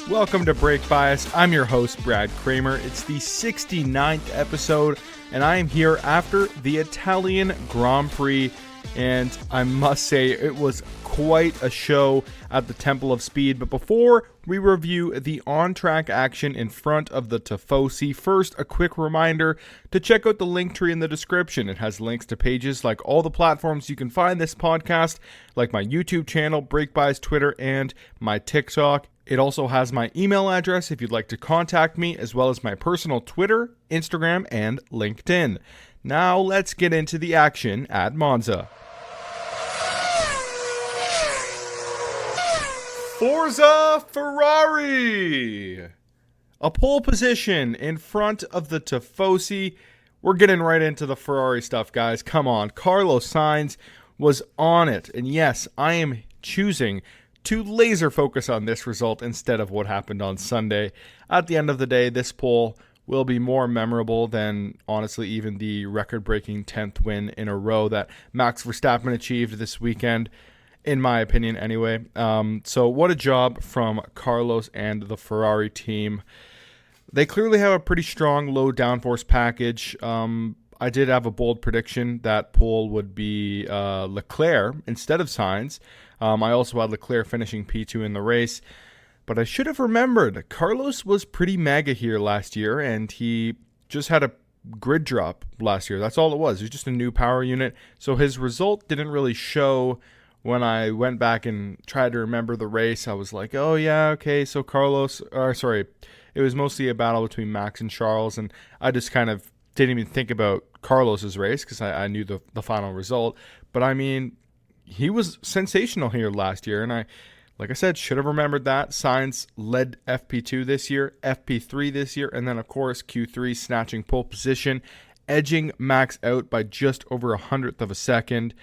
Welcome to Brake Bias. I'm your host, Brad Kramer. It's the 69th episode, and I am here after the Italian Grand Prix, and I must say it was quite a show at the Temple of Speed. But before we review the on-track action in front of the Tifosi, first a quick reminder to check out the link tree in the description. It has links to pages like all the platforms you can find this podcast, like my YouTube channel, Brake Bias Twitter, and my TikTok. It also has my email address if you'd like to contact me, as well as my personal Twitter, Instagram, and LinkedIn. Now let's get into the action at Monza. Forza Ferrari! A pole position in front of the Tifosi. We're getting right into the Ferrari stuff, guys. Come on. Carlos Sainz was on it. And yes, I am choosing to laser focus on this result instead of what happened on Sunday. At the end of the day, this pole will be more memorable than, honestly, even the record-breaking 10th win in a row that Max Verstappen achieved this weekend, in my opinion anyway. So what a job from Carlos and the Ferrari team. They clearly have a pretty strong low downforce package. I did have a bold prediction that pole would be Leclerc instead of Sainz. I also had Leclerc finishing P2 in the race. But I should have remembered, Carlos was pretty mega here last year, and he just had a grid drop last year. That's all it was. It was just a new power unit. So his result didn't really show. When I went back and tried to remember the race, I was like, oh yeah, okay, so it was mostly a battle between Max and Charles, and I just kind of didn't even think about Carlos's race because I knew the final result. But I mean, he was sensational here last year, and like I said, should have remembered that. Sainz led FP2 this year, FP3 this year, and then of course Q3 snatching pole position, edging Max out by just over 100th of a second.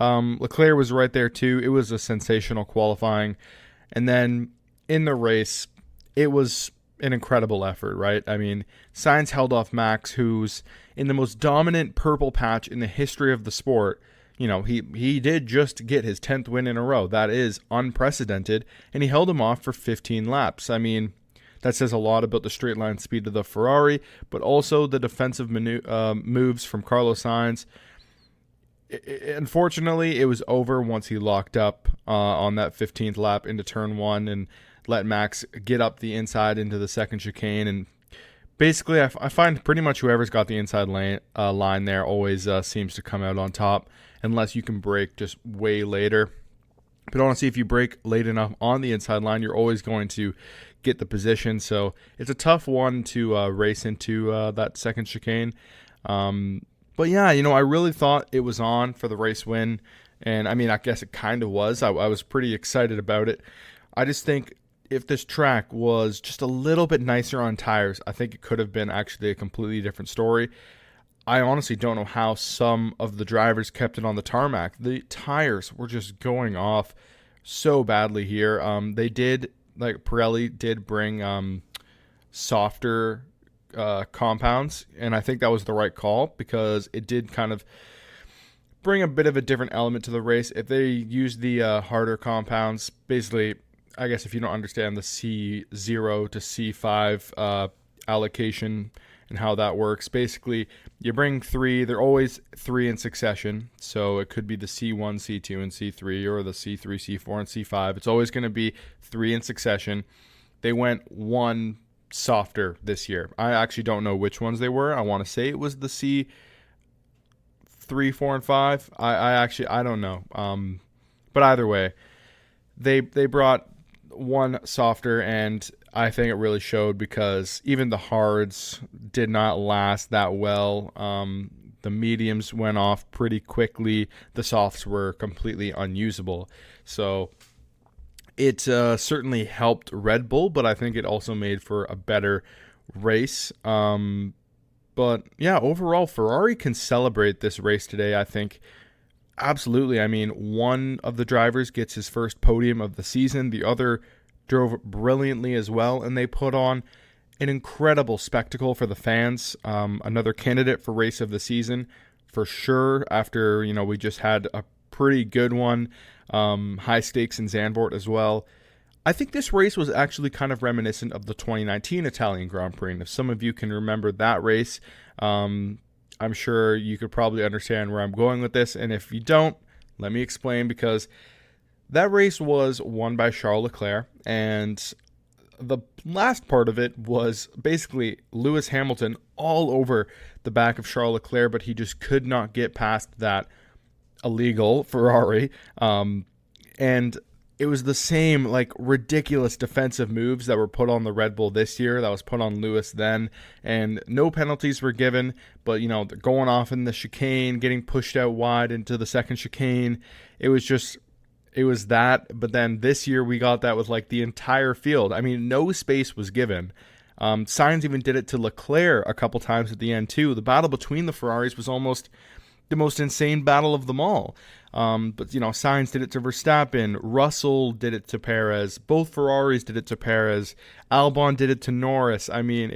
Leclerc was right there too. It was a sensational qualifying. And then in the race, it was an incredible effort, right? I mean, Sainz held off Max, who's in the most dominant purple patch in the history of the sport. You know, he did just get his 10th win in a row. That is unprecedented. And he held him off for 15 laps. I mean, that says a lot about the straight line speed of the Ferrari, but also the defensive moves from Carlos Sainz. Unfortunately, it was over once he locked up on that 15th lap into turn one and let Max get up the inside into the second chicane. And basically, I find pretty much whoever's got the inside line there always seems to come out on top, unless you can brake just way later. But honestly, if you brake late enough on the inside line, you're always going to get the position. So it's a tough one to race into that second chicane. But yeah, I really thought it was on for the race win. And I mean, I guess it kind of was. I was pretty excited about it. I just think if this track was just a little bit nicer on tires, I think it could have been actually a completely different story. I honestly don't know how some of the drivers kept it on the tarmac. The tires were just going off so badly here. Pirelli did bring softer compounds, and I think that was the right call because it did kind of bring a bit of a different element to the race. If they used the harder compounds, basically, I guess if you don't understand the C0 to C5 allocation and how that works, basically you bring three. They're always three in succession, so it could be the C1, C2, and C3, or the C3, C4, and C5. It's always going to be three in succession. They went one softer this year. I actually don't know which ones they were. I want to say it was the C3, 4, and 5. I don't know. But either way, they brought one softer, and I think it really showed because even the hards did not last that well. The mediums went off pretty quickly. The softs were completely unusable. So it certainly helped Red Bull, but I think it also made for a better race. But yeah, overall, Ferrari can celebrate this race today, I think. Absolutely. I mean, one of the drivers gets his first podium of the season. The other drove brilliantly as well, and they put on an incredible spectacle for the fans. Another candidate for race of the season for sure, after, we just had a pretty good one. High stakes in Zandvoort as well. I think this race was actually kind of reminiscent of the 2019 Italian Grand Prix. And if some of you can remember that race, I'm sure you could probably understand where I'm going with this. And if you don't, let me explain, because that race was won by Charles Leclerc, and the last part of it was basically Lewis Hamilton all over the back of Charles Leclerc, but he just could not get past that illegal Ferrari. And it was the same like ridiculous defensive moves that were put on the Red Bull this year that was put on Lewis then, and no penalties were given, but they're going off in the chicane, getting pushed out wide into the second chicane. It was that, but then this year we got that with like the entire field. I mean, no space was given. Sainz even did it to Leclerc a couple times at the end too. The battle between the Ferraris was almost the most insane battle of them all. But Sainz did it to Verstappen, Russell did it to Perez, both Ferraris did it to Perez, Albon did it to Norris. I mean,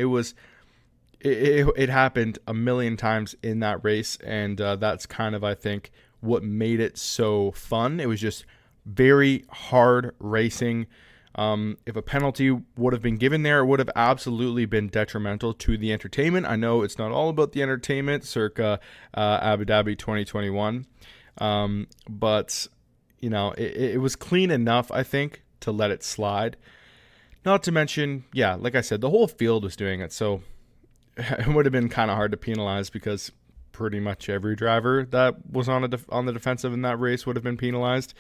it happened a million times in that race, and that's kind of, I think, what made it so fun. It was just very hard racing. If a penalty would have been given there, it would have absolutely been detrimental to the entertainment. I know it's not all about the entertainment, circa Abu Dhabi 2021. But it was clean enough, I think, to let it slide. Not to mention, like I said, the whole field was doing it, so it would have been kind of hard to penalize, because pretty much every driver that was on the defensive in that race would have been penalized.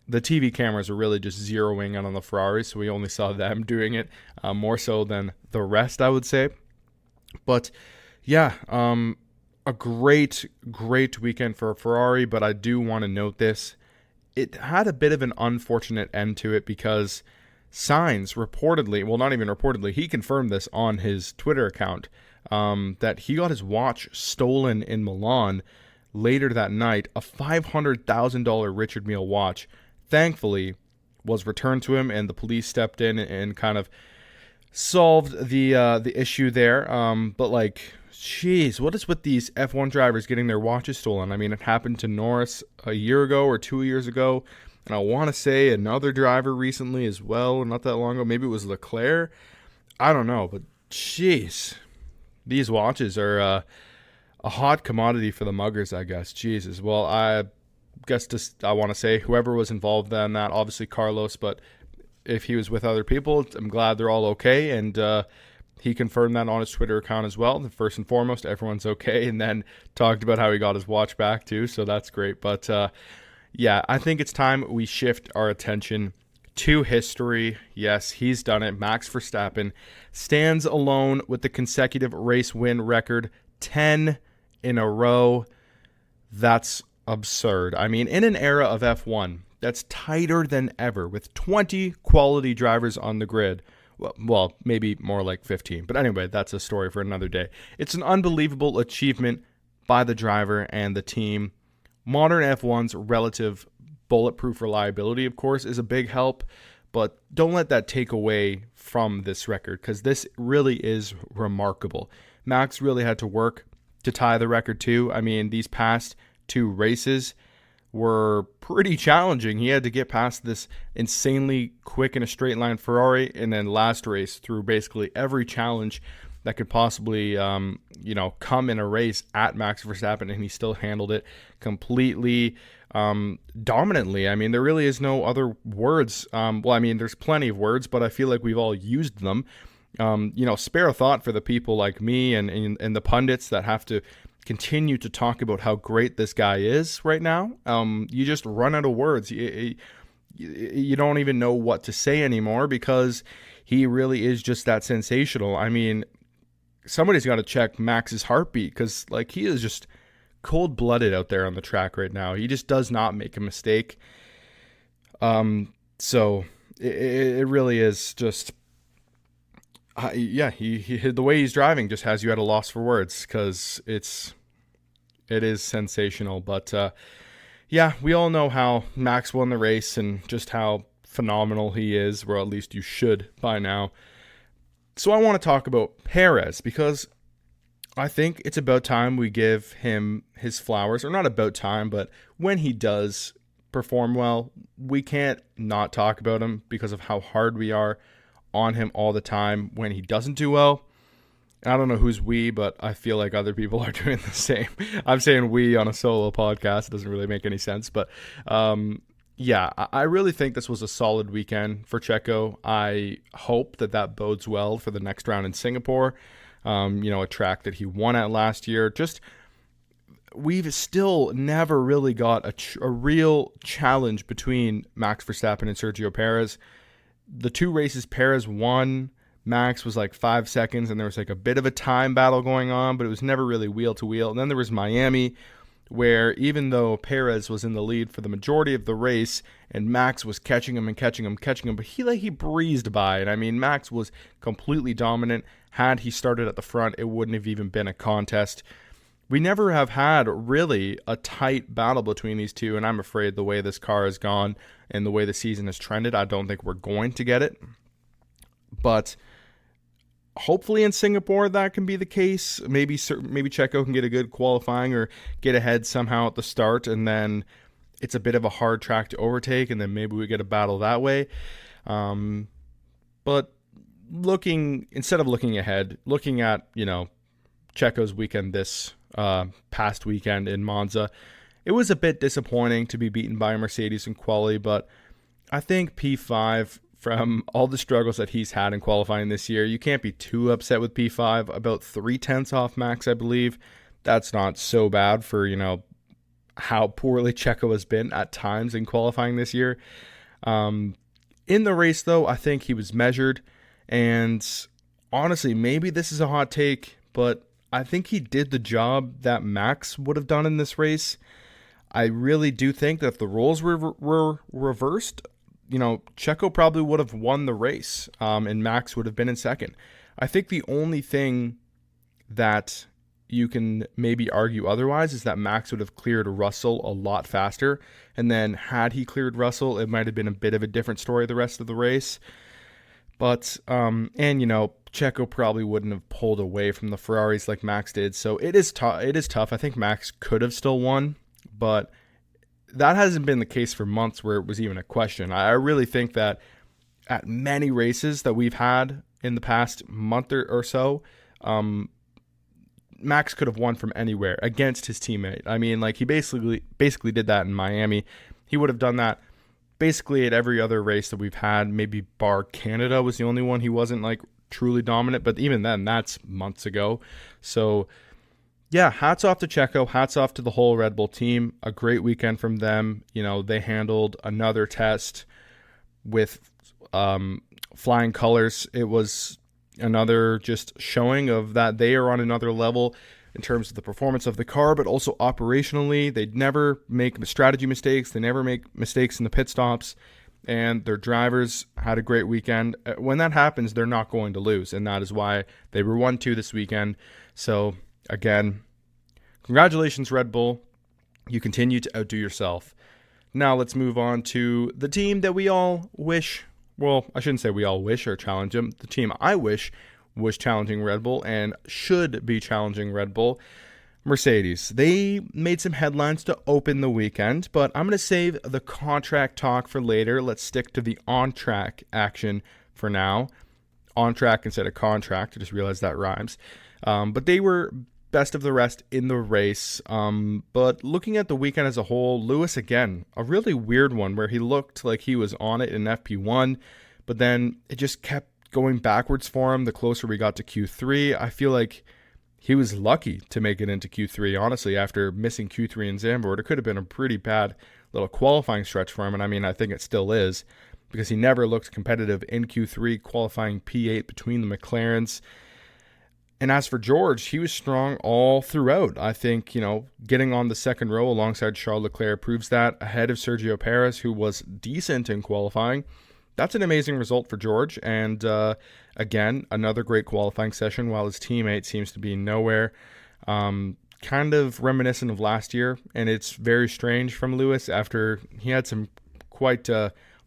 The TV cameras are really just zeroing in on the Ferraris, so we only saw them doing it more so than the rest, I would say. But a great weekend for Ferrari, but I do want to note this. It had a bit of an unfortunate end to it, because Sainz reportedly, well, not even reportedly, he confirmed this on his Twitter account, that he got his watch stolen in Milan later that night. A $500,000 Richard Mille watch, thankfully, was returned to him, and the police stepped in and kind of solved the issue there. But like, jeez, what is with these F1 drivers getting their watches stolen? I mean, it happened to Norris a year ago or 2 years ago, and I want to say another driver recently as well, not that long ago. Maybe it was Leclerc. I don't know, but jeez, these watches are a hot commodity for the muggers, I guess. Jesus. Well, I guess I want to say whoever was involved in that, obviously Carlos, but if he was with other people, I'm glad they're all okay, and he confirmed that on his Twitter account as well. First and foremost, everyone's okay, and then talked about how he got his watch back too, so that's great. But I think it's time we shift our attention to history. Yes, he's done it. Max Verstappen stands alone with the consecutive race win record, 10 in a row. That's absurd. I mean, in an era of F1 that's tighter than ever, with 20 quality drivers on the grid, well, maybe more like 15. But anyway, that's a story for another day. It's an unbelievable achievement by the driver and the team. Modern F1's relative bulletproof reliability, of course, is a big help, but don't let that take away from this record, because this really is remarkable. Max really had to work to tie the record too. I mean, these past two races were pretty challenging. He had to get past this insanely quick in a straight line Ferrari, and then last race through basically every challenge that could possibly come in a race at Max Verstappen, and he still handled it completely dominantly. I mean, there really is no other words. There's plenty of words, but I feel like we've all used them. Spare a thought for the people like me and the pundits that have to continue to talk about how great this guy is right now. You just run out of words. You don't even know what to say anymore, because he really is just that sensational. I mean, somebody's got to check Max's heartbeat, because like, he is just cold-blooded out there on the track right now. He just does not make a mistake. So it really is just he the way he's driving just has you at a loss for words, because it is sensational. But we all know how Max won the race and just how phenomenal he is, or at least you should by now. So I want to talk about Perez, because I think it's about time we give him his flowers, or not about time, but when he does perform well, we can't not talk about him because of how hard we are on him all the time when he doesn't do well. I don't know who's we, but I feel like other people are doing the same. I'm saying we on a solo podcast. It doesn't really make any sense. But yeah, I really think this was a solid weekend for Checo. I hope that bodes well for the next round in Singapore. A track that he won at last year. Just, we've still never really got a real challenge between Max Verstappen and Sergio Perez. The two races Perez won, Max was like 5 seconds, and there was like a bit of a time battle going on, but it was never really wheel to wheel. And then there was Miami, where even though Perez was in the lead for the majority of the race, and Max was catching him, but he breezed by. And I mean, Max was completely dominant. Had he started at the front, it wouldn't have even been a contest. We never have had really a tight battle between these two, and I'm afraid the way this car has gone and the way the season has trended, I don't think we're going to get it. But hopefully in Singapore that can be the case. Maybe Checo can get a good qualifying or get ahead somehow at the start, and then it's a bit of a hard track to overtake, and then maybe we get a battle that way. But instead of looking ahead, looking at Checo's weekend this past weekend in Monza, it was a bit disappointing to be beaten by a Mercedes in quali, but I think P5, from all the struggles that he's had in qualifying this year, you can't be too upset with P5. About 0.3 off Max, I believe. That's not so bad for, how poorly Checo has been at times in qualifying this year. In the race, though, I think he was measured. And honestly, maybe this is a hot take, but I think he did the job that Max would have done in this race. I really do think that if the roles were reversed, Checo probably would have won the race, and Max would have been in second. I think the only thing that you can maybe argue otherwise is that Max would have cleared Russell a lot faster, and then had he cleared Russell, it might have been a bit of a different story the rest of the race. But, Checo probably wouldn't have pulled away from the Ferraris like Max did, so it is tough. I think Max could have still won, but that hasn't been the case for months where it was even a question. I really think that at many races that we've had in the past month or so, Max could have won from anywhere against his teammate. I mean, like, he basically did that in Miami. He would have done that basically at every other race that we've had. Maybe bar Canada was the only one he wasn't like truly dominant, but even then, that's months ago. So yeah, hats off to Checo, hats off to the whole Red Bull team. A great weekend from them. They handled another test with flying colors. It was another just showing of that they are on another level in terms of the performance of the car, but also operationally. They never make strategy mistakes. They never make mistakes in the pit stops, and their drivers had a great weekend. When that happens, they're not going to lose, and that is why they were 1-2 this weekend. So again, congratulations, Red Bull. You continue to outdo yourself. Now let's move on to the team that we all wish, well, I shouldn't say we all wish or challenge them. The team I wish was challenging Red Bull and should be challenging Red Bull, Mercedes. They made some headlines to open the weekend, but I'm going to save the contract talk for later. Let's stick to the on-track action for now. On-track instead of contract. I just realized that rhymes. But they were best of the rest in the race. But looking at the weekend as a whole, Lewis, again, a really weird one where he looked like he was on it in FP1, but then it just kept going backwards for him the closer we got to Q3. I feel like he was lucky to make it into Q3, honestly, after missing Q3 in Zandvoort. It could have been a pretty bad little qualifying stretch for him, and I mean, I think it still is, because he never looked competitive in Q3, qualifying P8 between the McLarens. And as for George, he was strong all throughout. I think, getting on the second row alongside Charles Leclerc proves that, ahead of Sergio Perez, who was decent in qualifying. That's an amazing result for George. And again, another great qualifying session while his teammate seems to be nowhere. Kind of reminiscent of last year. And it's very strange from Lewis after he had some quite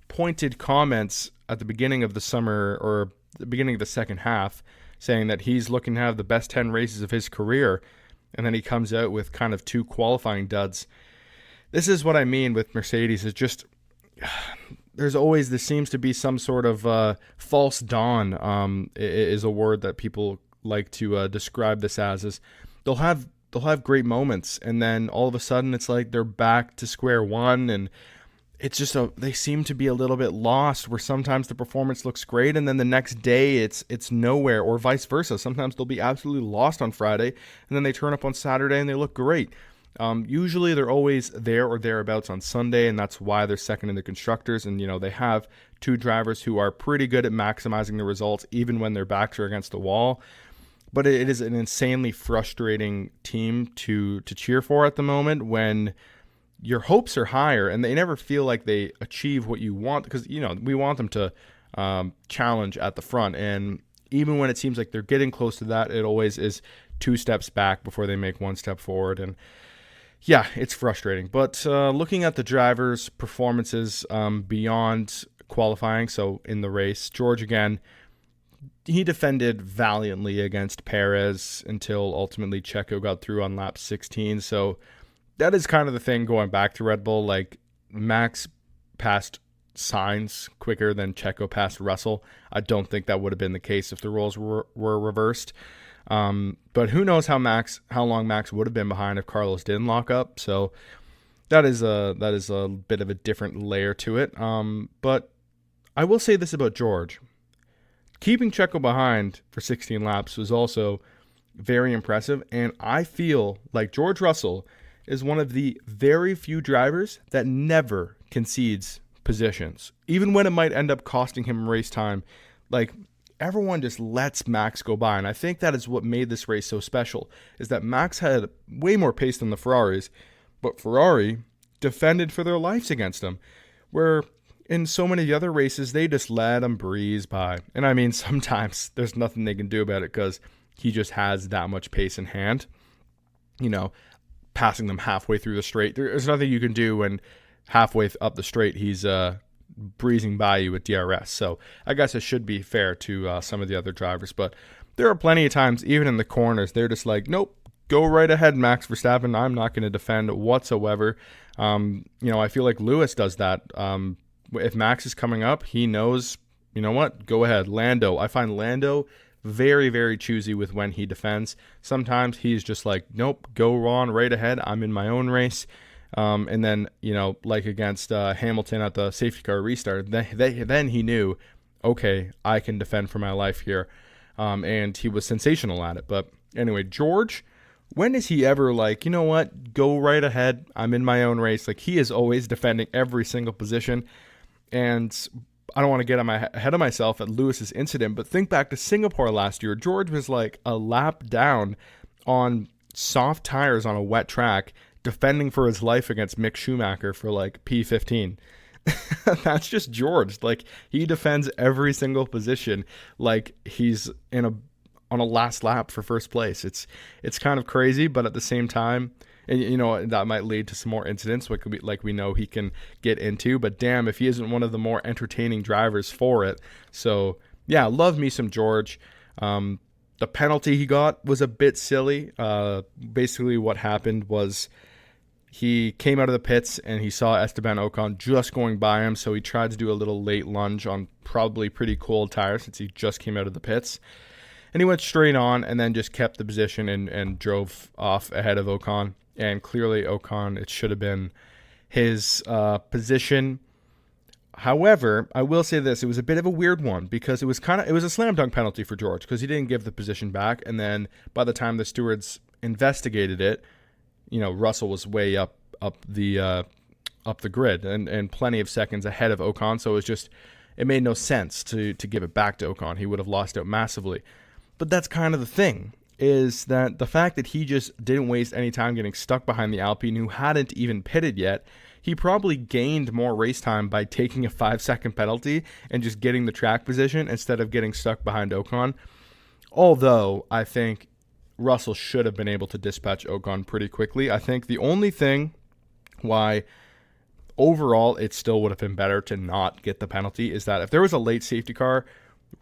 pointed comments at the beginning of the summer or the beginning of the second half, saying that he's looking to have the best 10 races of his career. And then he comes out with kind of 2 qualifying duds. this is what I mean with Mercedes. It's just there seems to be some sort of false dawn. Is a word that people like to describe this as. Is they'll have great moments, and then all of a sudden it's like they're back to square one, and it's just they seem to be a little bit lost, where sometimes the performance looks great and then the next day it's nowhere, or vice versa. Sometimes they'll be absolutely lost on Friday and then they turn up on Saturday and they look great. Usually they're always there or thereabouts on Sunday, and that's why they're second in the constructors. And they have two drivers who are pretty good at maximizing the results even when their backs are against the wall. But it is an insanely frustrating team to cheer for at the moment, when your hopes are higher and they never feel like they achieve what you want, because we want them to challenge at the front, and even when it seems like they're getting close to that, it always is two steps back before they make one step forward. And yeah, it's frustrating. But looking at the drivers' performances beyond qualifying, so in the race, George again, he defended valiantly against Perez until ultimately Checo got through on lap 16. So that is kind of the thing going back to Red Bull. Like, Max passed Sainz quicker than Checo passed Russell. I don't think that would have been the case if the roles were reversed. But who knows how long Max would have been behind if Carlos didn't lock up. So that is a bit of a different layer to it. But I will say this about George. Keeping Checo behind for 16 laps was also very impressive, and I feel like George Russell is one of the very few drivers that never concedes positions, even when it might end up costing him race time. Like, everyone just lets Max go by, and I think that is what made this race so special, is that Max had way more pace than the Ferraris, but Ferrari defended for their lives against him, where in so many other races they just let him breeze by. And I mean, sometimes there's nothing they can do about it because he just has that much pace in hand. Passing them halfway through the straight, there's nothing you can do when halfway up the straight he's breezing by you with DRS. So I guess it should be fair to some of the other drivers, but there are plenty of times, even in the corners, they're just like, nope, go right ahead, Max Verstappen. I'm not going to defend whatsoever. I feel like Lewis does that. If Max is coming up, he knows, you know what, go ahead. Lando, I find Lando very, very choosy with when he defends. Sometimes he's just like, nope, go on right ahead. I'm in my own race. And then, like against Hamilton at the safety car restart, then he knew, okay, I can defend for my life here. And he was sensational at it. But anyway, George, when is he ever like, you know what, go right ahead. I'm in my own race. Like, he is always defending every single position. And I don't want to get ahead of myself at Lewis's incident, but think back to Singapore last year. George was like a lap down on soft tires on a wet track, defending for his life against Mick Schumacher for like P15. That's just George. Like, he defends every single position like he's on a last lap for first place. It's kind of crazy, but at the same time, and that might lead to some more incidents like we know he can get into, but damn if he isn't one of the more entertaining drivers for it. So yeah, love me some George. The penalty he got was a bit silly. Basically what happened was he came out of the pits and he saw Esteban Ocon just going by him, so he tried to do a little late lunge on probably pretty cold tires since he just came out of the pits. And he went straight on and then just kept the position and drove off ahead of Ocon. And clearly Ocon, it should have been his position. However, I will say this, it was a bit of a weird one because it was a slam dunk penalty for George because he didn't give the position back. And then by the time the stewards investigated it, Russell was way up the grid and plenty of seconds ahead of Ocon. So it made no sense to give it back to Ocon. He would have lost out massively. But that's kind of the thing, is that the fact that he just didn't waste any time getting stuck behind the Alpine, who hadn't even pitted yet, he probably gained more race time by taking a 5-second penalty and just getting the track position instead of getting stuck behind Ocon. Although I think Russell should have been able to dispatch Ocon pretty quickly. I think the only thing why overall it still would have been better to not get the penalty is that if there was a late safety car,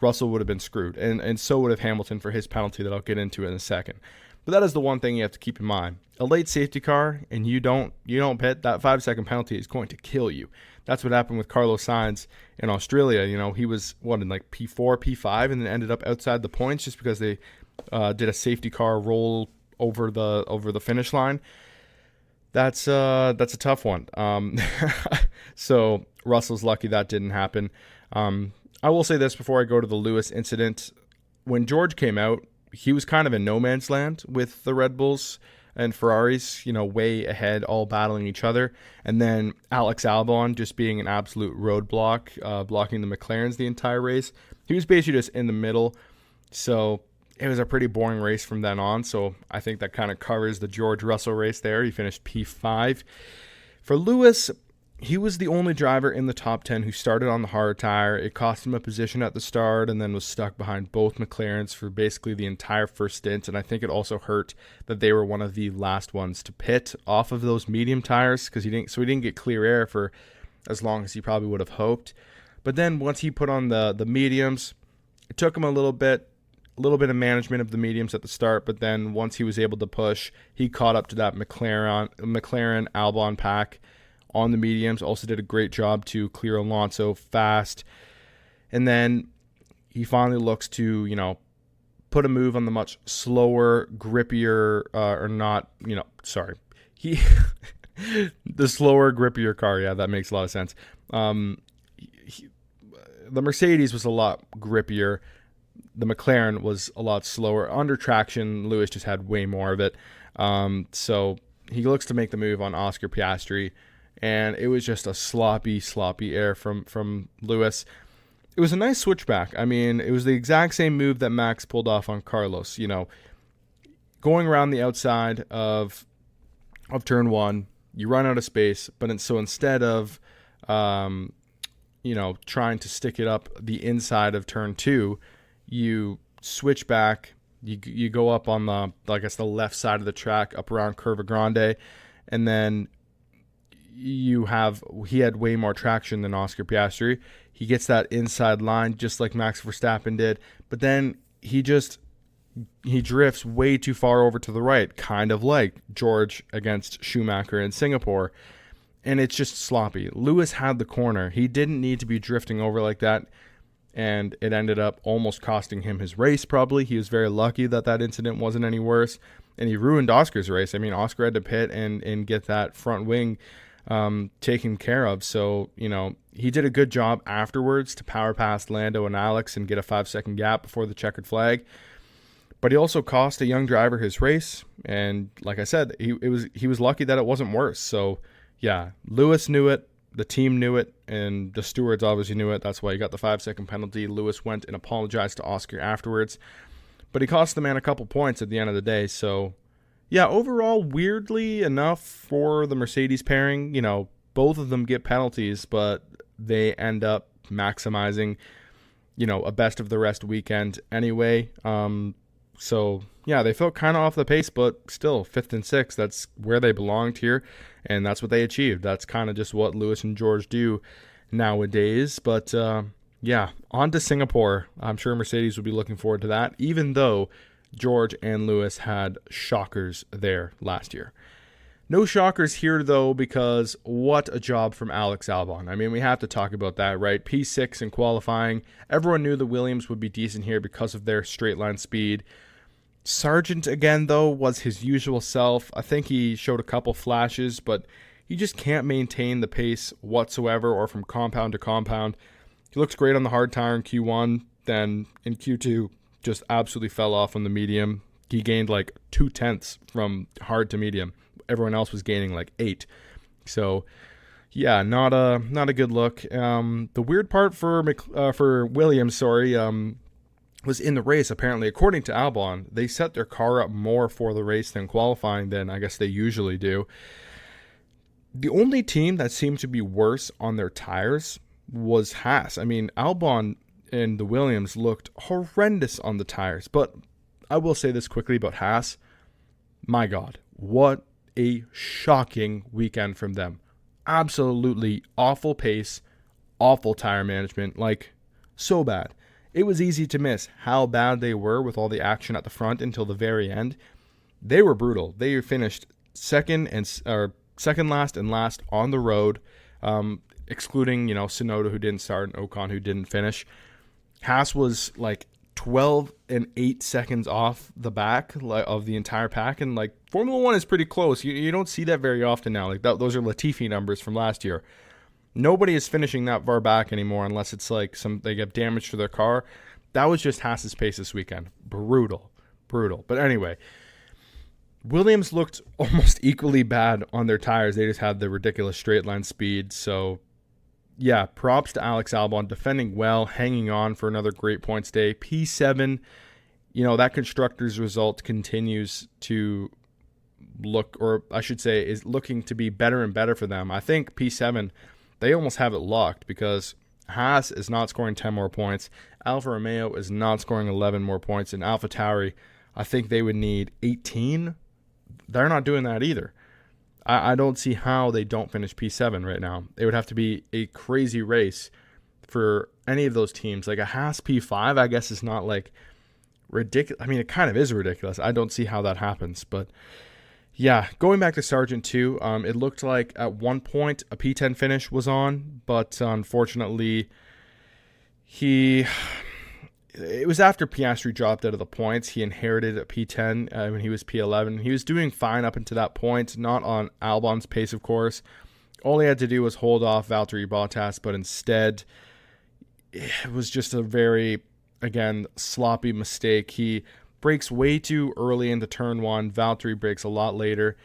Russell would have been screwed, and so would have Hamilton for his penalty that I'll get into in a second. But that is the one thing you have to keep in mind. A late safety car and you don't pit, that 5-second penalty is going to kill you. That's what happened with Carlos Sainz in Australia. He was in like P4, P5, and then ended up outside the points just because they did a safety car roll over the finish line. That's a tough one. So Russell's lucky that didn't happen. I will say this before I go to the Lewis incident. When George came out, he was kind of in no man's land with the Red Bulls and Ferraris, way ahead, all battling each other. And then Alex Albon just being an absolute roadblock, blocking the McLarens the entire race. He was basically just in the middle. So it was a pretty boring race from then on. So I think that kind of covers the George Russell race there. He finished P5. For Lewis, he was the only driver in the top 10 who started on the hard tire. It cost him a position at the start and then was stuck behind both McLarens for basically the entire first stint. And I think it also hurt that they were one of the last ones to pit off of those medium tires because he didn't get clear air for as long as he probably would have hoped. But then once he put on the mediums, it took him a little bit of management of the mediums at the start. But then once he was able to push, he caught up to that McLaren Albon pack on the mediums. Also did a great job to clear Alonso fast. And then he finally looks to, put a move on the much slower, grippier, the slower, grippier car. Yeah, that makes a lot of sense. The Mercedes was a lot grippier. The McLaren was a lot slower. Under traction, Lewis just had way more of it. So he looks to make the move on Oscar Piastri. And it was just a sloppy air from Lewis. It was a nice switchback. I mean, it was the exact same move that Max pulled off on Carlos. Going around the outside of turn one, you run out of space. But so instead of, trying to stick it up the inside of turn two, you switch back. You go up on the left side of the track, up around Curva Grande, and then he had way more traction than Oscar Piastri. He gets that inside line just like Max Verstappen did, but then he drifts way too far over to the right, kind of like George against Schumacher in Singapore, and it's just sloppy. Lewis had the corner. He didn't need to be drifting over like that, and it ended up almost costing him his race probably. He was very lucky that incident wasn't any worse, and he ruined Oscar's race. I mean, Oscar had to pit and get that front wing taken care of. So, he did a good job afterwards to power past Lando and Alex and get a 5-second gap before the checkered flag. But he also cost a young driver his race. And like I said, he was lucky that it wasn't worse. So yeah, Lewis knew it. The team knew it. And the stewards obviously knew it. That's why he got the 5-second penalty. Lewis went and apologized to Oscar afterwards. But he cost the man a couple points at the end of the day. So yeah, overall, weirdly enough for the Mercedes pairing, both of them get penalties, but they end up maximizing, a best of the rest weekend anyway. So yeah, they felt kind of off the pace, but still 5th and 6th, that's where they belonged here. And that's what they achieved. That's kind of just what Lewis and George do nowadays. But yeah, on to Singapore. I'm sure Mercedes will be looking forward to that, even though George and Lewis had shockers there last year. No shockers here, though, because what a job from Alex Albon. I mean, we have to talk about that, right? P6 in qualifying. Everyone knew the Williams would be decent here because of their straight line speed. Sargent, again, though, was his usual self. I think he showed a couple flashes, but he just can't maintain the pace whatsoever or from compound to compound. He looks great on the hard tire in Q1, then in Q2, just absolutely fell off on the medium. He gained like 0.2 from hard to medium. Everyone else was gaining like 8. So yeah, not a good look. The weird part for Williams, was in the race. Apparently, according to Albon, they set their car up more for the race than qualifying than I guess they usually do. The only team that seemed to be worse on their tires was Haas. I mean, Albon and the Williams looked horrendous on the tires. But I will say this quickly about Haas. My God, what a shocking weekend from them. Absolutely awful pace, awful tire management, like so bad. It was easy to miss how bad they were with all the action at the front until the very end. they were brutal. They finished second last and last on the road, excluding, Tsunoda, who didn't start, and Ocon, who didn't finish. Haas was like 12 and 8 seconds off the back of the entire pack, and like Formula One is pretty close. You don't see that very often now. Like those are Latifi numbers from last year. Nobody is finishing that far back anymore unless it's like they get damage to their car. That was just Haas's pace this weekend. Brutal. But anyway, Williams looked almost equally bad on their tires. They just had the ridiculous straight line speed. So yeah, props to Alex Albon, defending well, hanging on for another great points day. P7, that constructor's result continues to look, or I should say is looking to be better and better for them. I think P7, they almost have it locked because Haas is not scoring 10 more points. Alfa Romeo is not scoring 11 more points. And AlphaTauri, I think they would need 18. They're not doing that either. I don't see how they don't finish P7 right now. It would have to be a crazy race for any of those teams. Like a Haas P5, I guess, is not like ridiculous. I mean, it kind of is ridiculous. I don't see how that happens. But yeah, going back to Sargent too, it looked like at one point a P10 finish was on, but unfortunately it was after Piastri dropped out of the points. He inherited a P10 when he was P11. He was doing fine up until that point, not on Albon's pace, of course. All he had to do was hold off Valtteri Bottas, but instead it was just a very, again, sloppy mistake. He breaks way too early into turn one. Valtteri breaks a lot later,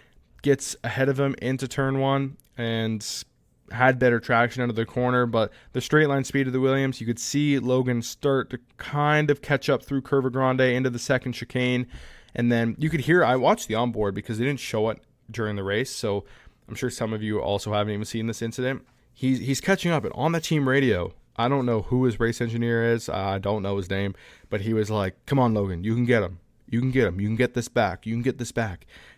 gets ahead of him into turn one, and had better traction out of the corner, but the straight line speed of the Williams, you could see Logan start to kind of catch up through Curva Grande into the second chicane, and then you could hear, I watched the onboard because they didn't show it during the race, so I'm sure some of you also haven't even seen this incident. He's catching up, and on the team radio, I don't know who his race engineer is, I don't know his name, but he was like, come on Logan, you can get him, you can get this back, and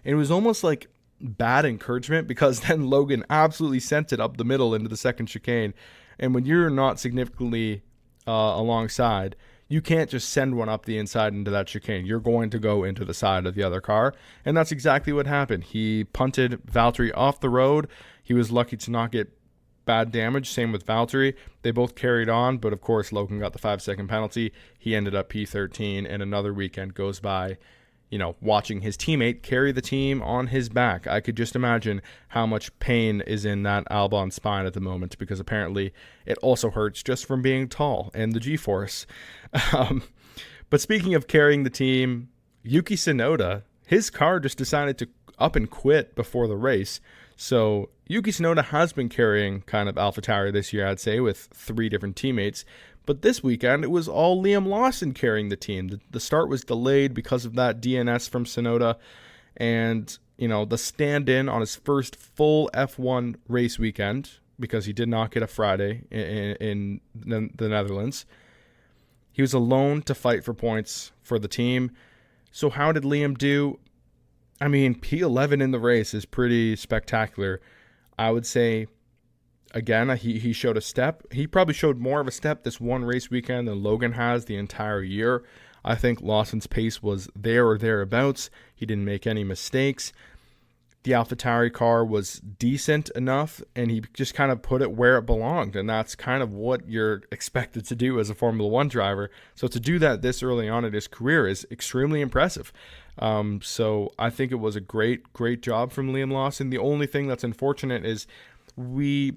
it was almost like bad encouragement because then Logan absolutely sent it up the middle into the second chicane, and when you're not significantly alongside, you can't just send one up the inside into that chicane. You're going to go into the side of the other car, and that's exactly what happened. He punted Valtteri off the road. He was lucky to not get bad damage. Same with Valtteri. They both carried on, but of course Logan got the 5-second penalty. He ended up P13, and another weekend goes by watching his teammate carry the team on his back. I could just imagine how much pain is in that Albon spine at the moment, because apparently it also hurts just from being tall and the G-force. But speaking of carrying the team, Yuki Tsunoda, his car just decided to up and quit before the race. So Yuki Tsunoda has been carrying kind of AlphaTauri this year, I'd say, with 3 different teammates. But this weekend, it was all Liam Lawson carrying the team. The start was delayed because of that DNS from Tsunoda. And, the stand-in on his first full F1 race weekend, because he did not get a Friday in the Netherlands. He was alone to fight for points for the team. So how did Liam do? I mean, P11 in the race is pretty spectacular. I would say, again, he showed a step. He probably showed more of a step this one race weekend than Logan has the entire year. I think Lawson's pace was there or thereabouts. He didn't make any mistakes. The AlphaTauri car was decent enough, and he just kind of put it where it belonged, and that's kind of what you're expected to do as a Formula One driver. So to do that this early on in his career is extremely impressive. So I think it was a great job from Liam Lawson. The only thing that's unfortunate is we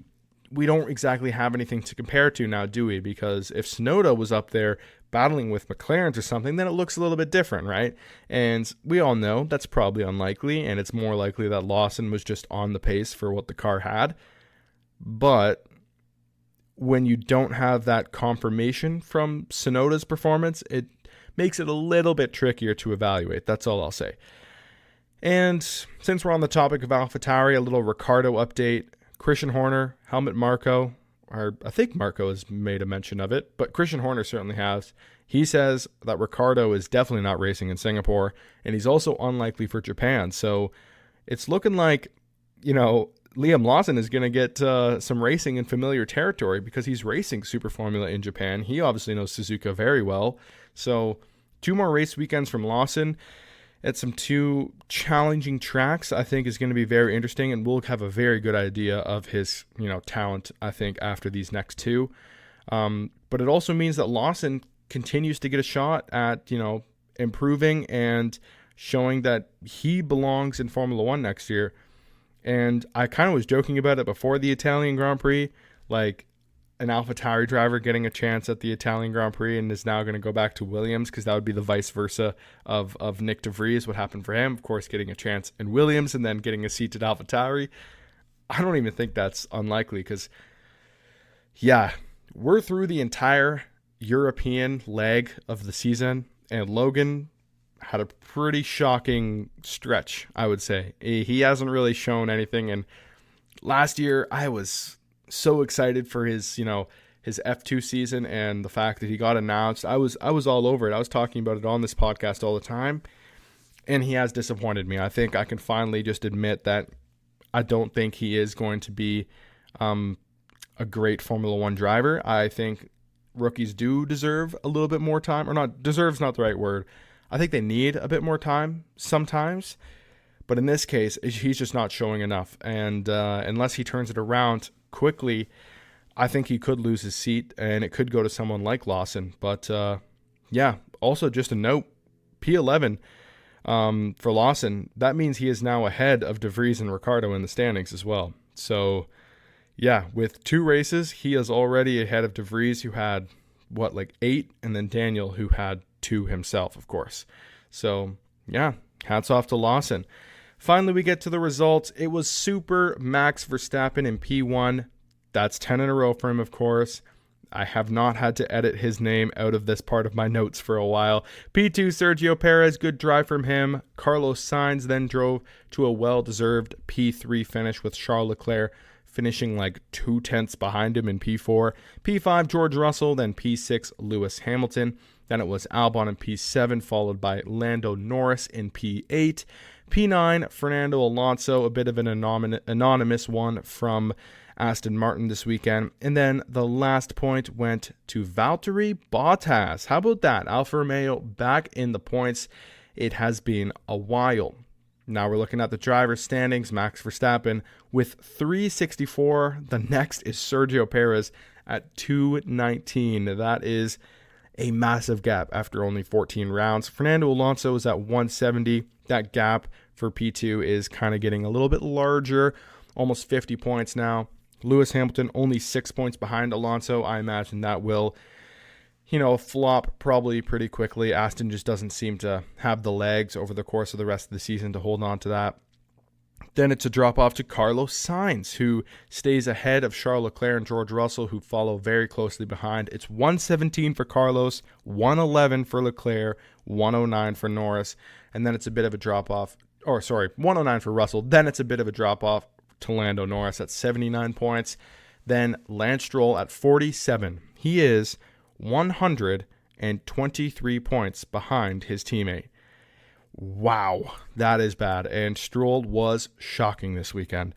don't exactly have anything to compare to now, do we? Because if Tsunoda was up there battling with McLaren's or something, then it looks a little bit different, right? And we all know that's probably unlikely, and it's more likely that Lawson was just on the pace for what the car had. But when you don't have that confirmation from Tsunoda's performance, it makes it a little bit trickier to evaluate. That's all I'll say. And since we're on the topic of AlphaTauri, a little Ricciardo update. Christian Horner, Helmut Marko, or I think Marko has made a mention of it, but Christian Horner certainly has. He says that Ricciardo is definitely not racing in Singapore, and he's also unlikely for Japan. So it's looking like, Liam Lawson is going to get some racing in familiar territory because he's racing Super Formula in Japan. He obviously knows Suzuka very well. So 2 more race weekends from Lawson. at some two challenging tracks, I think is going to be very interesting, and we'll have a very good idea of his, talent, I think, after these next two. But it also means that Lawson continues to get a shot at, improving and showing that he belongs in Formula One next year. And I kind of was joking about it before the Italian Grand Prix, like an AlphaTauri driver getting a chance at the Italian Grand Prix and is now going to go back to Williams, because that would be the vice versa of Nick de Vries, what happened for him, of course, getting a chance in Williams and then getting a seat at AlphaTauri. I don't even think that's unlikely, because, yeah, we're through the entire European leg of the season, and Logan had a pretty shocking stretch, I would say. He hasn't really shown anything, and last year I was so excited for his F2 season, and the fact that he got announced, I was all over it. I was talking about it on this podcast all the time, and he has disappointed me. I think I can finally just admit that I don't think he is going to be a great Formula One driver. I think rookies do deserve a little bit more time, or not, deserve's not the right word. I think they need a bit more time sometimes, but in this case, he's just not showing enough, and unless he turns it around quickly, I think he could lose his seat, and it could go to someone like Lawson. But yeah, also just a note, P11 for Lawson, that means he is now ahead of De Vries and Ricciardo in the standings as well. So yeah, with 2 races, he is already ahead of De Vries, who had 8, and then Daniel, who had 2 himself, of course. So yeah, hats off to Lawson. Finally, we get to the results. It was Super Max Verstappen in P1. That's 10 in a row for him, of course. I have not had to edit his name out of this part of my notes for a while. P2, Sergio Perez, good drive from him. Carlos Sainz then drove to a well-deserved P3 finish, with Charles Leclerc finishing 0.2 behind him in P4. P5, George Russell, then P6, Lewis Hamilton. Then it was Albon in P7, followed by Lando Norris in P8. P9, Fernando Alonso, a bit of an anonymous one from Aston Martin this weekend. And then the last point went to Valtteri Bottas. How about that? Alfa Romeo back in the points. It has been a while. Now we're looking at the driver's standings. Max Verstappen with 364. The next is Sergio Perez at 219. That is a massive gap after only 14 rounds. Fernando Alonso is at 170. That gap for P2 is kind of getting a little bit larger, almost 50 points now. Lewis Hamilton only 6 points behind Alonso. I imagine that will, flop probably pretty quickly. Aston just doesn't seem to have the legs over the course of the rest of the season to hold on to that. Then it's a drop off to Carlos Sainz, who stays ahead of Charles Leclerc and George Russell, who follow very closely behind. It's 117 for Carlos, 111 for Leclerc, 109 for Norris, and then it's a bit of a drop off. 109 for Russell. Then it's a bit of a drop off to Lando Norris at 79 points. Then Lance Stroll at 47. He is 123 points behind his teammate. Wow, that is bad. And Stroll was shocking this weekend.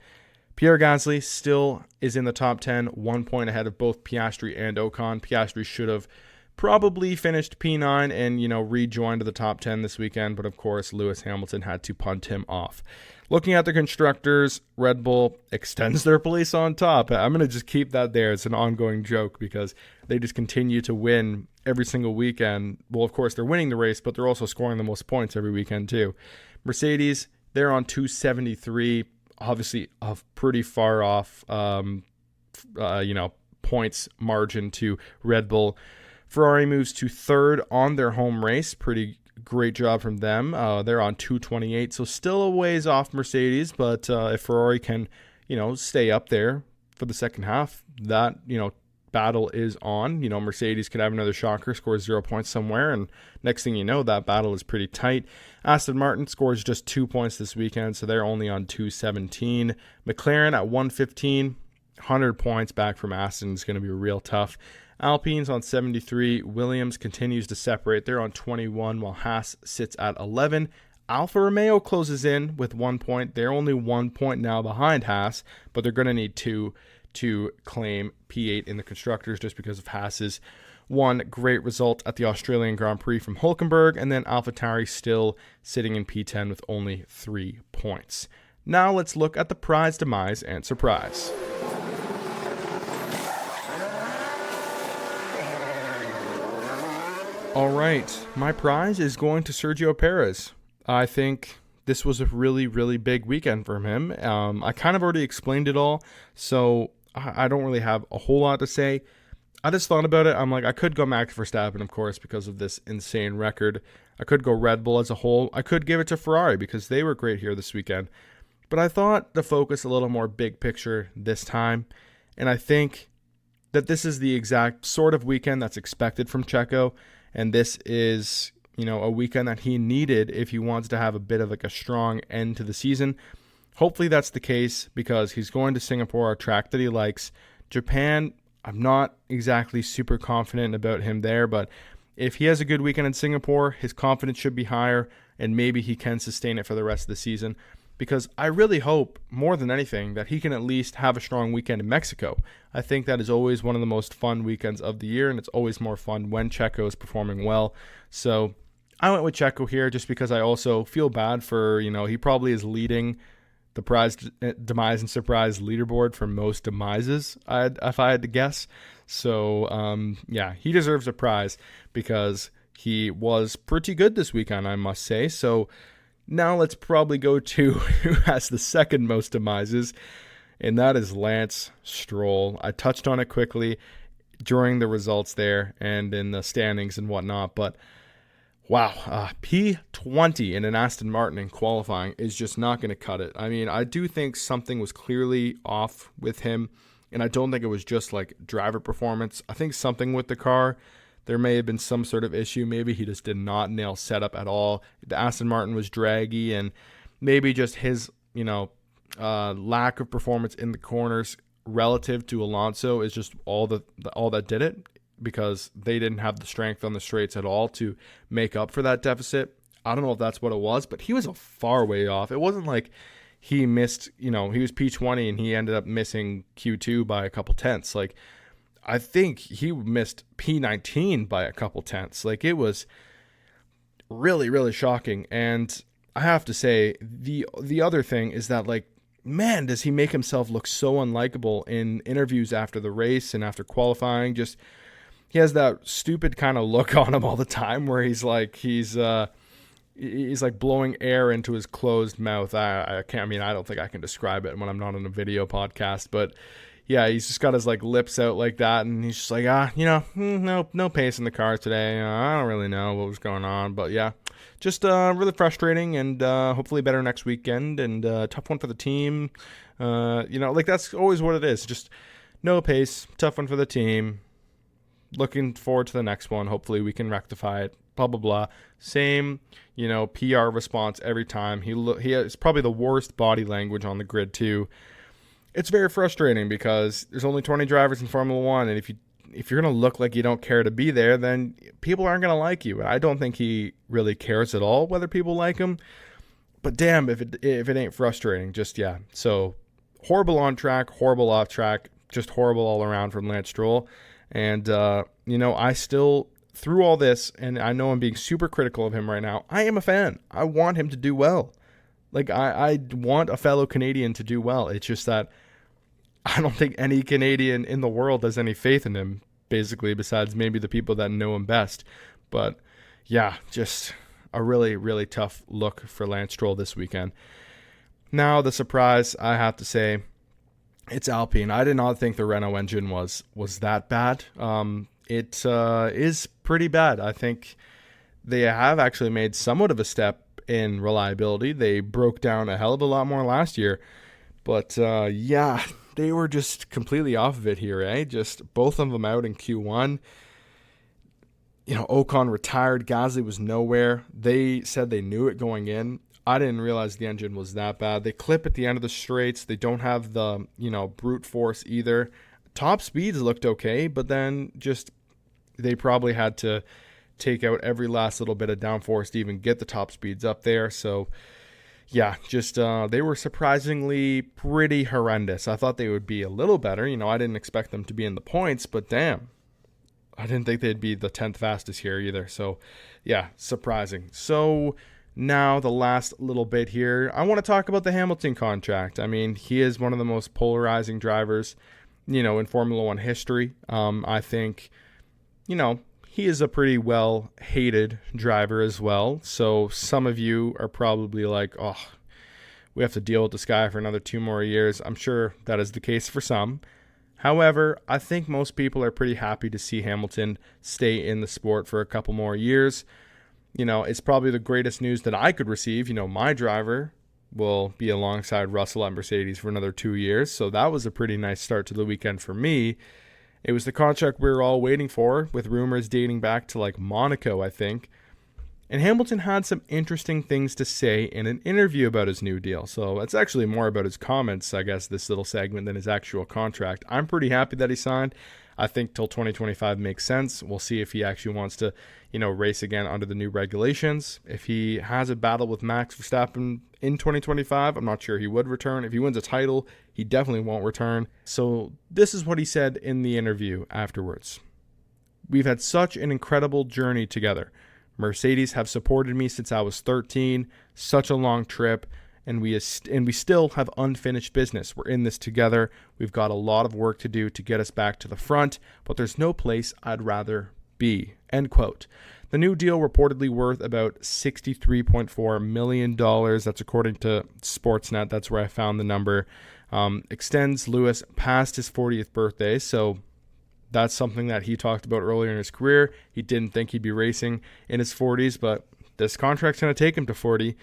Pierre Gasly still is in the top 10, 1 point ahead of both Piastri and Ocon. Piastri should have probably finished P9 and, rejoined the top 10 this weekend. But of course, Lewis Hamilton had to punt him off. Looking at the constructors, Red Bull extends their place on top. I'm going to just keep that there. It's an ongoing joke because they just continue to win every single weekend. Well, of course, they're winning the race, but they're also scoring the most points every weekend too. Mercedes, they're on 273, obviously pretty far off, points margin to Red Bull. Ferrari moves to third on their home race. Pretty great job from them. They're on 228, so still a ways off Mercedes, but if Ferrari can, stay up there for the second half, that, battle is on. Mercedes could have another shocker, scores 0 points somewhere, and next thing you know, that battle is pretty tight. Aston Martin scores just 2 points this weekend, so they're only on 217. McLaren at 115, 100 points back from Aston is going to be real tough. Alpine's on 73. Williams continues to separate. They're on 21, while Haas sits at 11. Alfa Romeo closes in with 1 point. They're only 1 point now behind Haas, but they're going to need 2 to claim P8 in the Constructors just because of Haas's one great result at the Australian Grand Prix from Hülkenberg, and then AlphaTauri still sitting in P10 with only 3 points. Now let's look at the prize, demise, and surprise. All right, my prize is going to Sergio Perez. I think this was a really, really big weekend for him. I kind of already explained it all, so I don't really have a whole lot to say. I just thought about it. I'm like, I could go Max Verstappen, of course, because of this insane record. I could go Red Bull as a whole. I could give it to Ferrari because they were great here this weekend. But I thought to focus a little more big picture this time, and I think that this is the exact sort of weekend that's expected from Checo. And this is, a weekend that he needed if he wants to have a bit of like a strong end to the season. Hopefully that's the case because he's going to Singapore, a track that he likes. Japan, I'm not exactly super confident about him there, but if he has a good weekend in Singapore, his confidence should be higher and maybe he can sustain it for the rest of the season. Because I really hope, more than anything, that he can at least have a strong weekend in Mexico. I think that is always one of the most fun weekends of the year, and it's always more fun when Checo is performing well. So I went with Checo here just because I also feel bad for, he probably is leading the prize, demise, and surprise leaderboard for most demises, if I had to guess. So, he deserves a prize because he was pretty good this weekend, I must say. So now let's probably go to who has the second most demises, and that is Lance Stroll. I touched on it quickly during the results there and in the standings and whatnot, but wow, P20 in an Aston Martin in qualifying is just not going to cut it. I mean, I do think something was clearly off with him, and I don't think it was just like driver performance. I think something with the car. There may have been some sort of issue. Maybe he just did not nail setup at all. The Aston Martin was draggy, and maybe just his, lack of performance in the corners relative to Alonso is just all that did it, because they didn't have the strength on the straights at all to make up for that deficit. I don't know if that's what it was, but he was a far way off. It wasn't like he missed, he was P20 and he ended up missing Q2 by a couple tenths. Like, I think he missed P19 by a couple tenths. Like, it was really, really shocking. And I have to say, the other thing is that, like, man, does he make himself look so unlikable in interviews after the race and after qualifying. Just, he has that stupid kind of look on him all the time where he's like blowing air into his closed mouth. I don't think I can describe it when I'm not on a video podcast, but yeah, he's just got his like lips out like that, and he's just like, no pace in the car today. I don't really know what was going on, but yeah, just really frustrating, and hopefully better next weekend, and tough one for the team. That's always what it is. Just no pace, tough one for the team. Looking forward to the next one. Hopefully we can rectify it. Blah blah blah. Same, PR response every time. He has probably the worst body language on the grid too. It's very frustrating because there's only 20 drivers in Formula One, and if you're going to look like you don't care to be there, then people aren't going to like you. I don't think he really cares at all whether people like him. But damn, if it ain't frustrating, just yeah. So horrible on track, horrible off track, just horrible all around from Lance Stroll. And I still, through all this, and I know I'm being super critical of him right now, I am a fan. I want him to do well. Like, I want a fellow Canadian to do well. It's just that I don't think any Canadian in the world has any faith in him, basically, besides maybe the people that know him best. But, yeah, just a really, really tough look for Lance Stroll this weekend. Now, the surprise, I have to say, it's Alpine. I did not think the Renault engine was that bad. It is pretty bad. I think they have actually made somewhat of a step in reliability. They broke down a hell of a lot more last year. But, they were just completely off of it here, eh? Just both of them out in Q1. Ocon retired. Gasly was nowhere. They said they knew it going in. I didn't realize the engine was that bad. They clip at the end of the straights. They don't have the, brute force either. Top speeds looked okay, but then just they probably had to take out every last little bit of downforce to even get the top speeds up there. So, Yeah, just they were surprisingly pretty horrendous. I thought they would be a little better. I didn't expect them to be in the points, but damn, I didn't think they'd be the 10th fastest here either. So, yeah, surprising. So, now the last little bit here, I want to talk about the Hamilton contract. I mean, he is one of the most polarizing drivers, in Formula One history. I think, he is a pretty well hated driver as well. So some of you are probably like, oh, we have to deal with this guy for another 2 more years. I'm sure that is the case for some. However, I think most people are pretty happy to see Hamilton stay in the sport for a couple more years. It's probably the greatest news that I could receive. My driver will be alongside Russell at Mercedes for another 2 years. So that was a pretty nice start to the weekend for me. It was the contract we were all waiting for, with rumors dating back to like Monaco, I think. And Hamilton had some interesting things to say in an interview about his new deal. So it's actually more about his comments, I guess, this little segment than his actual contract. I'm pretty happy that he signed. I think till 2025 makes sense. We'll see if he actually wants to, race again under the new regulations. If he has a battle with Max Verstappen in 2025, I'm not sure he would return. If he wins a title, he definitely won't return. So this is what he said in the interview afterwards. "We've had such an incredible journey together. Mercedes have supported me since I was 13, such a long trip, and we still have unfinished business. We're in this together. We've got a lot of work to do to get us back to the front, but there's no place I'd rather be." End quote. The new deal, reportedly worth about $63.4 million. That's according to Sportsnet. That's where I found the number. Extends Lewis past his 40th birthday, so that's something that he talked about earlier in his career. He didn't think he'd be racing in his 40s, but this contract's going to take him to 40.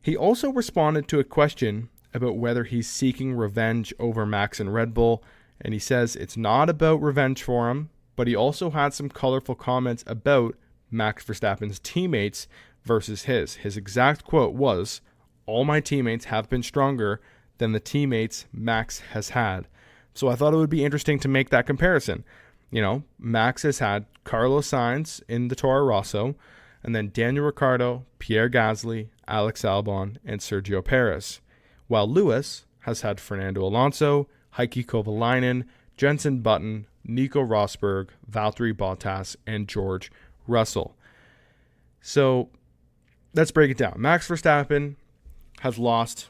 He also responded to a question about whether he's seeking revenge over Max and Red Bull, and he says it's not about revenge for him, but he also had some colorful comments about Max Verstappen's teammates versus his. His exact quote was, "All my teammates have been stronger than the teammates Max has had." So I thought it would be interesting to make that comparison. Max has had Carlos Sainz in the Toro Rosso, and then Daniel Ricciardo, Pierre Gasly, Alex Albon, and Sergio Perez, while Lewis has had Fernando Alonso, Heikki Kovalainen, Jenson Button, Nico Rosberg, Valtteri Bottas, and George Russell. So let's break it down. Max Verstappen has lost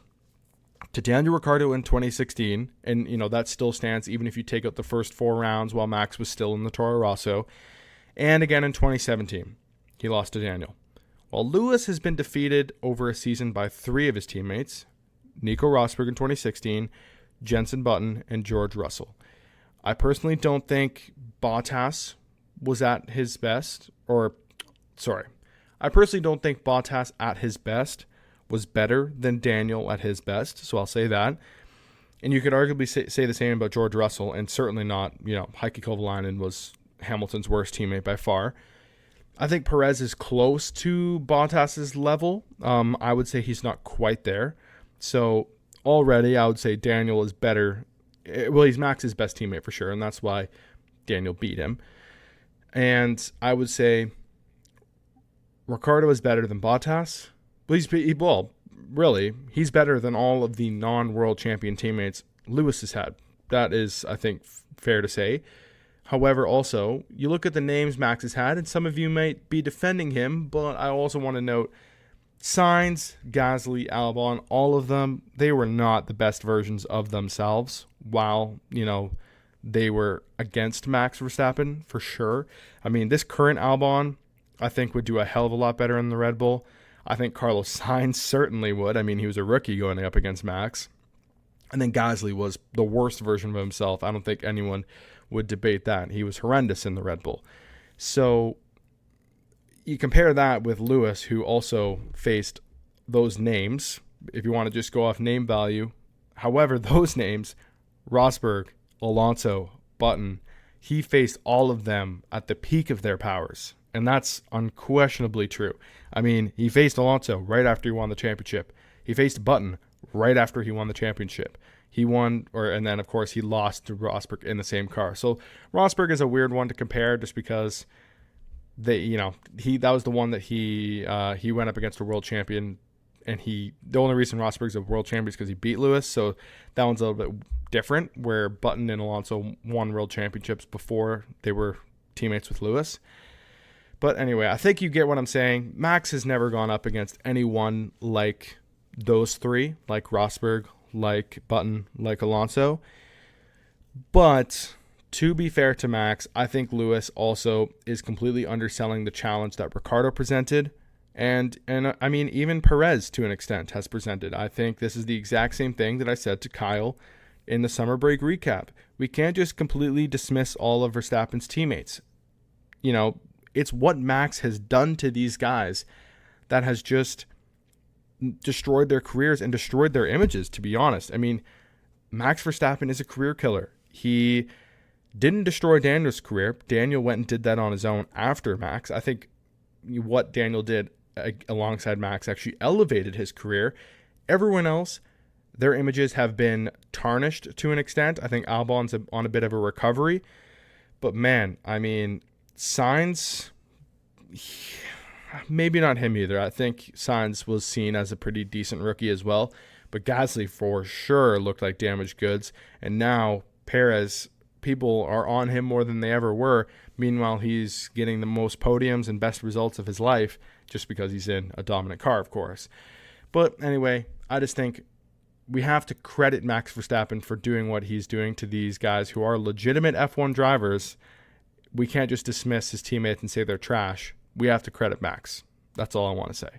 to Daniel Ricciardo in 2016, and that still stands even if you take out the first 4 rounds while Max was still in the Toro Rosso, and again in 2017 he lost to Daniel. While Lewis has been defeated over a season by 3 of his teammates, Nico Rosberg in 2016, Jenson Button, and George Russell. I personally don't think Bottas was at his best, I personally don't think Bottas at his best was better than Daniel at his best, so I'll say that. And you could arguably say the same about George Russell, and certainly not, Heikki Kovalainen was Hamilton's worst teammate by far. I think Perez is close to Bottas's level. I would say he's not quite there. So already I would say Daniel is better. Well, he's Max's best teammate for sure, and that's why Daniel beat him. And I would say Ricciardo is better than Bottas. Really, he's better than all of the non-world champion teammates Lewis has had. That is, I think, fair to say. However, also, you look at the names Max has had, and some of you might be defending him, but I also want to note Sainz, Gasly, Albon, all of them, they were not the best versions of themselves while, they were against Max Verstappen, for sure. I mean, this current Albon, I think, would do a hell of a lot better in the Red Bull. I think Carlos Sainz certainly would. I mean, he was a rookie going up against Max. And then Gasly was the worst version of himself. I don't think anyone would debate that. He was horrendous in the Red Bull. So you compare that with Lewis, who also faced those names, if you want to just go off name value. However, those names, Rosberg, Alonso, Button, he faced all of them at the peak of their powers. And that's unquestionably true. I mean, he faced Alonso right after he won the championship. He faced Button right after he won the championship. He won, and then, of course, he lost to Rosberg in the same car. So Rosberg is a weird one to compare just because that was the one that he went up against a world champion and the only reason Rosberg's a world champion is because he beat Lewis, so that one's a little bit different, where Button and Alonso won world championships before they were teammates with Lewis. But anyway, I think you get what I'm saying. Max has never gone up against anyone like those three, like Rosberg, like Button, like Alonso. But to be fair to Max, I think Lewis also is completely underselling the challenge that Ricciardo presented. And I mean, even Perez, to an extent, has presented. I think this is the exact same thing that I said to Kyle in the summer break recap. We can't just completely dismiss all of Verstappen's teammates. You know, it's what Max has done to these guys that has just destroyed their careers and destroyed their images, to be honest. I mean, Max Verstappen is a career killer. He didn't destroy Daniel's career. Daniel went and did that on his own after Max. I think what Daniel did alongside Max actually elevated his career. Everyone else, their images have been tarnished to an extent. I think Albon's on a bit of a recovery. But man, I mean, Sainz, maybe not him either. I think Sainz was seen as a pretty decent rookie as well. But Gasly for sure looked like damaged goods. And now Perez, people are on him more than they ever were. Meanwhile, he's getting the most podiums and best results of his life just because he's in a dominant car, of course. But anyway, I just think we have to credit Max Verstappen for doing what he's doing to these guys who are legitimate F1 drivers. We can't just dismiss his teammates and say they're trash. We have to credit Max. That's all I want to say.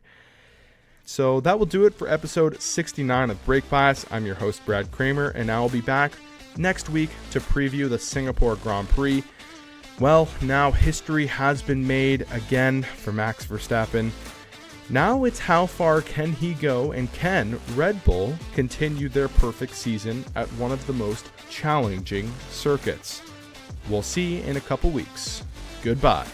So that will do it for episode 69 of Brake Bias. I'm your host, Brad Kramer, and I will be back next week to preview the Singapore Grand Prix. Well, now history has been made again for Max Verstappen. Now it's how far can he go, and can Red Bull continue their perfect season at one of the most challenging circuits? We'll see in a couple weeks. Goodbye.